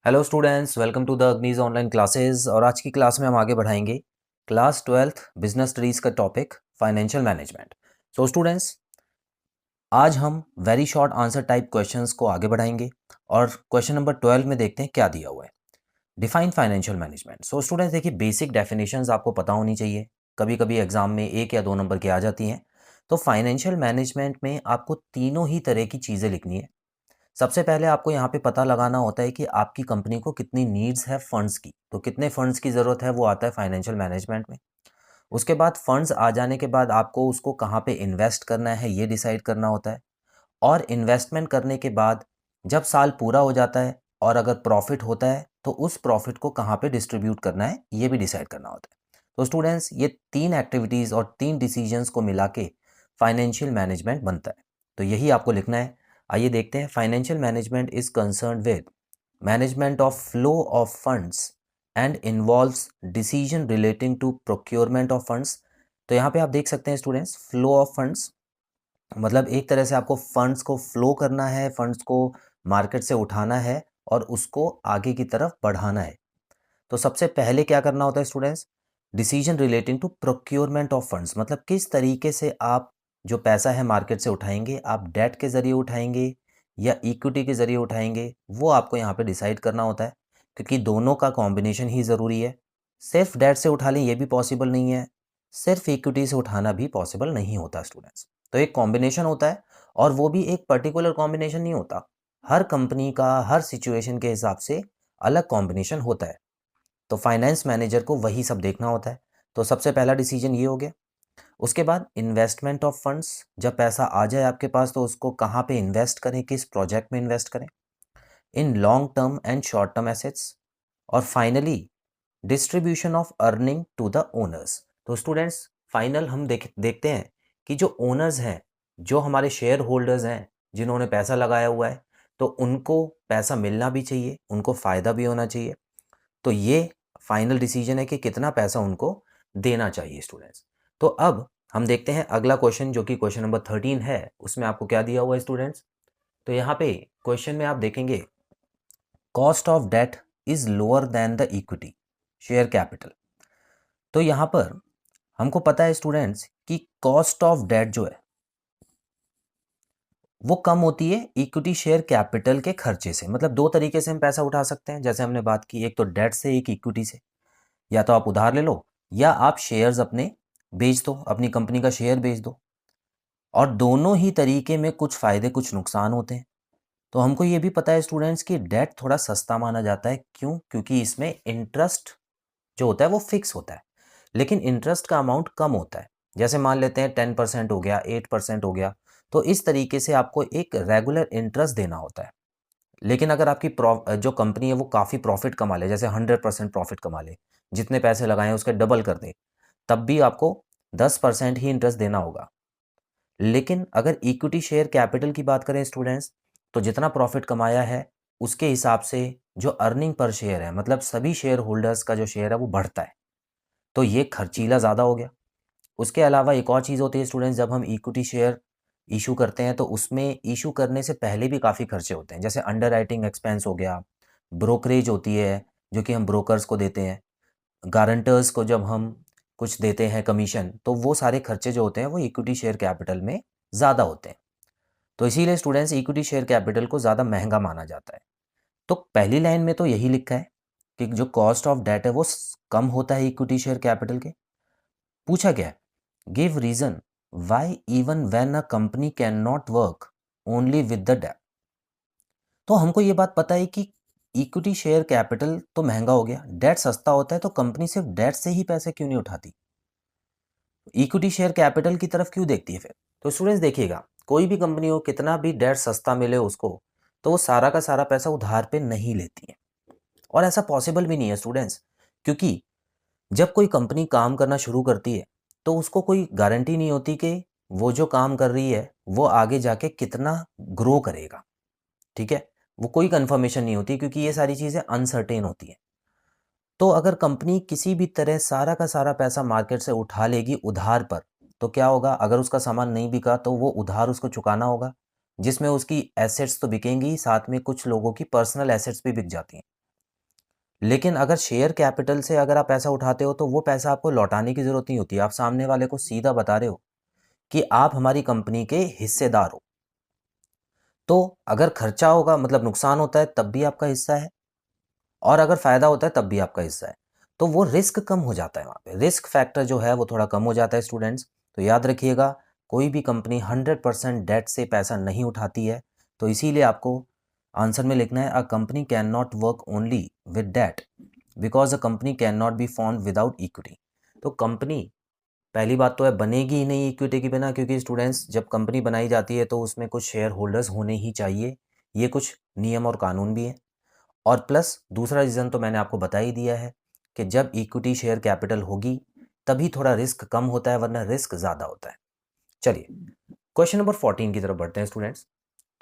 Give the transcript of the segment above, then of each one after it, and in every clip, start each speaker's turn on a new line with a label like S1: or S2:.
S1: Hello students, welcome to the Agnij online classes. और आज की क्लास में हम आगे बढ़ाएंगे क्लास 12th बिजनेस स्टडीज़ का topic financial management. So students, आज हम very short answer type questions को आगे बढ़ाएंगे और क्वेश्चन नंबर 12 में देखते हैं क्या दिया हुआ है। Define financial management. So students देखिए, बेसिक डेफिनेशंस आपको पता होनी चाहिए। कभी कभी एग्जाम में 1 या 2 नंबर की आ जाती हैं। तो फाइनेंशियल मैनेजमेंट में आपको तीनों ही तरह की चीज़ें लिखनी है। सबसे पहले आपको यहाँ पे पता लगाना होता है कि आपकी कंपनी को कितनी नीड्स है फंड्स की, तो कितने फंड्स की ज़रूरत है वो आता है फाइनेंशियल मैनेजमेंट में। उसके बाद फंड्स आ जाने के बाद आपको उसको कहाँ पे इन्वेस्ट करना है ये डिसाइड करना होता है। और इन्वेस्टमेंट करने के बाद जब साल पूरा हो जाता है और अगर प्रॉफिट होता है तो उस प्रॉफिट को कहाँ पे डिस्ट्रीब्यूट करना है ये भी डिसाइड करना होता है। तो स्टूडेंट्स, ये 3 एक्टिविटीज़ और 3 डिसीजंस को मिला के फाइनेंशियल मैनेजमेंट बनता है। तो यही आपको लिखना है। आइए देखते हैं। Financial management is concern with management of flow of funds and involves decision relating to procurement of funds. तो यहाँ पे आप देख सकते हैं स्टूडेंट्स, फ्लो ऑफ फंड्स मतलब एक तरह से आपको फंड्स को फ्लो करना है, फंड्स को मार्केट से उठाना है और उसको आगे की तरफ बढ़ाना है। तो सबसे पहले क्या करना होता है students, decision relating to procurement of funds, मतलब किस तरीके से आप जो पैसा है मार्केट से उठाएंगे, आप डेट के जरिए उठाएंगे या इक्विटी के जरिए उठाएंगे, वो आपको यहाँ पे डिसाइड करना होता है। क्योंकि दोनों का कॉम्बिनेशन ही ज़रूरी है। सिर्फ डेट से उठा लें ये भी पॉसिबल नहीं है, सिर्फ इक्विटी से उठाना भी पॉसिबल नहीं होता स्टूडेंट्स। तो एक कॉम्बिनेशन होता है और वो भी एक पर्टिकुलर कॉम्बिनेशन नहीं होता। हर कंपनी का हर सिचुएशन के हिसाब से अलग कॉम्बिनेशन होता है। तो फाइनेंस मैनेजर को वही सब देखना होता है। तो सबसे पहला डिसीजन ये हो गया। उसके बाद इन्वेस्टमेंट ऑफ फंड्स, जब पैसा आ जाए आपके पास तो उसको कहाँ पे इन्वेस्ट करें, किस प्रोजेक्ट में इन्वेस्ट करें, in long term and short term assets. और finally distribution of earning to the owners. तो स्टूडेंट्स, फाइनल हम देखते हैं कि जो ओनर्स हैं, जो हमारे शेयर होल्डर्स हैं, जिन्होंने पैसा लगाया हुआ है, तो उनको पैसा मिलना भी चाहिए, उनको फ़ायदा भी होना चाहिए। तो ये फाइनल डिसीजन है कि कितना पैसा उनको देना चाहिए स्टूडेंट्स। तो अब हम देखते हैं अगला क्वेश्चन, जो कि क्वेश्चन नंबर 13 है। उसमें आपको क्या दिया हुआ है स्टूडेंट्स, तो यहाँ पे क्वेश्चन में आप देखेंगे cost of debt is lower than the equity share capital. तो यहाँ पर हमको पता है स्टूडेंट्स कि कॉस्ट ऑफ डेट जो है वो कम होती है इक्विटी शेयर कैपिटल के खर्चे से। मतलब दो तरीके से हम पैसा उठा सकते हैं, जैसे हमने बात की, एक तो डेट से, एक इक्विटी से। या तो आप उधार ले लो या आप शेयर्स अपने बेच दो, अपनी कंपनी का शेयर बेच दो। और दोनों ही तरीके में कुछ फ़ायदे कुछ नुकसान होते हैं। तो हमको ये भी पता है स्टूडेंट्स कि डेट थोड़ा सस्ता माना जाता है। क्यों? क्योंकि इसमें इंटरेस्ट जो होता है वो फिक्स होता है, लेकिन इंटरेस्ट का अमाउंट कम होता है। जैसे मान लेते हैं 10% हो गया, 8% हो गया। तो इस तरीके से आपको एक रेगुलर इंटरेस्ट देना होता है। लेकिन अगर आपकी जो कंपनी है वो काफ़ी प्रॉफिट कमा ले, जैसे 100% प्रॉफिट कमा ले, जितने पैसे लगाए उसके डबल कर दे, तब भी आपको 10% ही इंटरेस्ट देना होगा। लेकिन अगर इक्विटी शेयर कैपिटल की बात करें स्टूडेंट्स, तो जितना प्रॉफिट कमाया है उसके हिसाब से जो अर्निंग पर शेयर है, मतलब सभी शेयर होल्डर्स का जो शेयर है वो बढ़ता है। तो ये खर्चीला ज़्यादा हो गया। उसके अलावा एक और चीज़ होती है स्टूडेंट्स, जब हम इक्विटी शेयर इशू करते हैं तो उसमें इशू करने से पहले भी काफ़ी खर्चे होते हैं। जैसे अंडर राइटिंग एक्सपेंस हो गया, ब्रोकरेज होती है जो कि हम ब्रोकर्स को देते हैं, गारंटर्स को जब हम कुछ देते हैं कमीशन, तो वो सारे खर्चे जो होते हैं वो इक्विटी शेयर कैपिटल में ज़्यादा होते हैं। तो इसीलिए स्टूडेंट्स इक्विटी शेयर कैपिटल को ज़्यादा महंगा माना जाता है। तो पहली लाइन में तो यही लिखा है कि जो कॉस्ट ऑफ डेट है वो कम होता है इक्विटी शेयर कैपिटल के। पूछा गया है, give reason why even when a company can not work only with the debt. तो हमको ये बात पता है कि इक्विटी शेयर कैपिटल तो महंगा हो गया, डेट सस्ता होता है, तो कंपनी सिर्फ डेट से ही पैसे क्यों नहीं उठाती, इक्विटी शेयर कैपिटल की तरफ क्यों देखती है फिर। तो स्टूडेंट्स देखिएगा, कोई भी कंपनी हो, कितना भी डेट सस्ता मिले उसको, तो वो सारा का सारा पैसा उधार पे नहीं लेती है। और ऐसा पॉसिबल भी नहीं है स्टूडेंट्स, क्योंकि जब कोई कंपनी काम करना शुरू करती है तो उसको कोई गारंटी नहीं होती कि वो जो काम कर रही है वो आगे जाके कितना ग्रो करेगा। ठीक है, वो कोई कंफर्मेशन नहीं होती, क्योंकि ये सारी चीज़ें अनसर्टेन होती हैं। तो अगर कंपनी किसी भी तरह सारा का सारा पैसा मार्केट से उठा लेगी उधार पर, तो क्या होगा, अगर उसका सामान नहीं बिका तो वो उधार उसको चुकाना होगा, जिसमें उसकी एसेट्स तो बिकेंगी, साथ में कुछ लोगों की पर्सनल एसेट्स भी बिक जाती हैं। लेकिन अगर शेयर कैपिटल से अगर आप पैसा उठाते हो तो वो पैसा आपको लौटाने की ज़रूरत नहीं होती। आप सामने वाले को सीधा बता रहे हो कि आप हमारी कंपनी के हिस्सेदार हो। तो अगर खर्चा होगा मतलब नुकसान होता है तब भी आपका हिस्सा है, और अगर फ़ायदा होता है तब भी आपका हिस्सा है। तो वो रिस्क कम हो जाता है वहाँ पे, रिस्क फैक्टर जो है वो थोड़ा कम हो जाता है स्टूडेंट्स। तो याद रखिएगा, कोई भी कंपनी 100% डेट से पैसा नहीं उठाती है। तो इसीलिए आपको आंसर में लिखना है, a company can not work only with debt because a company can not be formed without equity. तो कंपनी पहली बात तो है बनेगी ही नहीं इक्विटी के बिना, क्योंकि स्टूडेंट्स जब कंपनी बनाई जाती है तो उसमें कुछ शेयर होल्डर्स होने ही चाहिए, ये कुछ नियम और कानून भी है। और प्लस दूसरा रीज़न तो मैंने आपको बता ही दिया है कि जब इक्विटी शेयर कैपिटल होगी तभी थोड़ा रिस्क कम होता है, वरना रिस्क ज़्यादा होता है। चलिए क्वेश्चन नंबर 14 की तरफ बढ़ते हैं स्टूडेंट्स।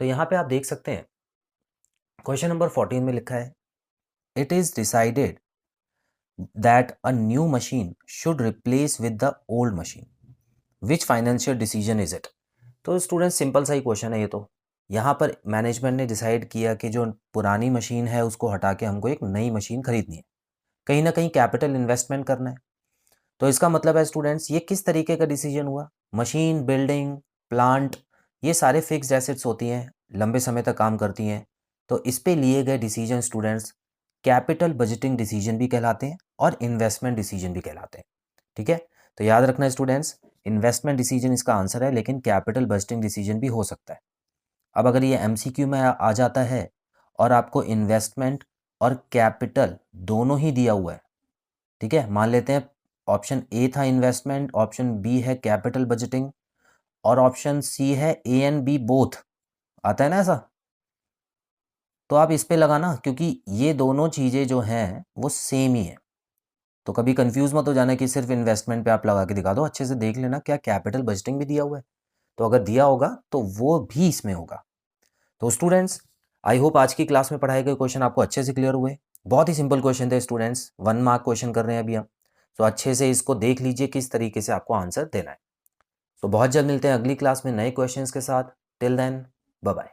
S1: तो यहाँ पे आप देख सकते हैं क्वेश्चन नंबर 14 में लिखा है, it is decided that a new machine should replace with the old machine, which financial decision is it. तो स्टूडेंट सिंपल सा ही क्वेश्चन है ये तो। यहाँ पर मैनेजमेंट ने डिसाइड किया कि जो पुरानी मशीन है उसको हटा के हमको एक नई मशीन खरीदनी है, कहीं ना कहीं कैपिटल इन्वेस्टमेंट करना है। तो इसका मतलब है स्टूडेंट्स, ये किस तरीके का डिसीजन हुआ। मशीन, बिल्डिंग, प्लांट, ये सारे फिक्स्ड एसेट्स होती हैं, लंबे समय तक काम करती हैं। तो इस पे लिए गए decision students capital budgeting decision भी कहलाते हैं और इन्वेस्टमेंट डिसीजन भी कहलाते हैं। ठीक है, तो याद रखना स्टूडेंट्स, इन्वेस्टमेंट डिसीजन इसका आंसर है, लेकिन कैपिटल बजटिंग डिसीजन भी हो सकता है। अब अगर ये एमसीक्यू में आ जाता है और आपको इन्वेस्टमेंट और कैपिटल दोनों ही दिया हुआ है, ठीक है, मान लेते हैं ऑप्शन ए था इन्वेस्टमेंट, ऑप्शन बी है कैपिटल बजटिंग, और ऑप्शन सी है ए एंड बी बोथ, आता है ना ऐसा, तो आप इस पे लगाना, क्योंकि ये दोनों चीज़ें जो हैं वो सेम ही है। तो कभी कंफ्यूज मत हो जाना कि सिर्फ इन्वेस्टमेंट पे आप लगा के दिखा दो, अच्छे से देख लेना क्या कैपिटल बजटिंग भी दिया हुआ है। तो अगर दिया होगा तो वो भी इसमें होगा। तो स्टूडेंट्स, आई होप आज की क्लास में पढ़ाए गए क्वेश्चन आपको अच्छे से क्लियर हुए। बहुत ही सिंपल क्वेश्चन थे स्टूडेंट्स, 1 मार्क क्वेश्चन कर रहे हैं अभी हम। तो अच्छे से इसको देख लीजिए किस तरीके से आपको आंसर देना है। तो बहुत जल्द मिलते हैं अगली क्लास में नए क्वेश्चंस के साथ। Till then, bye bye.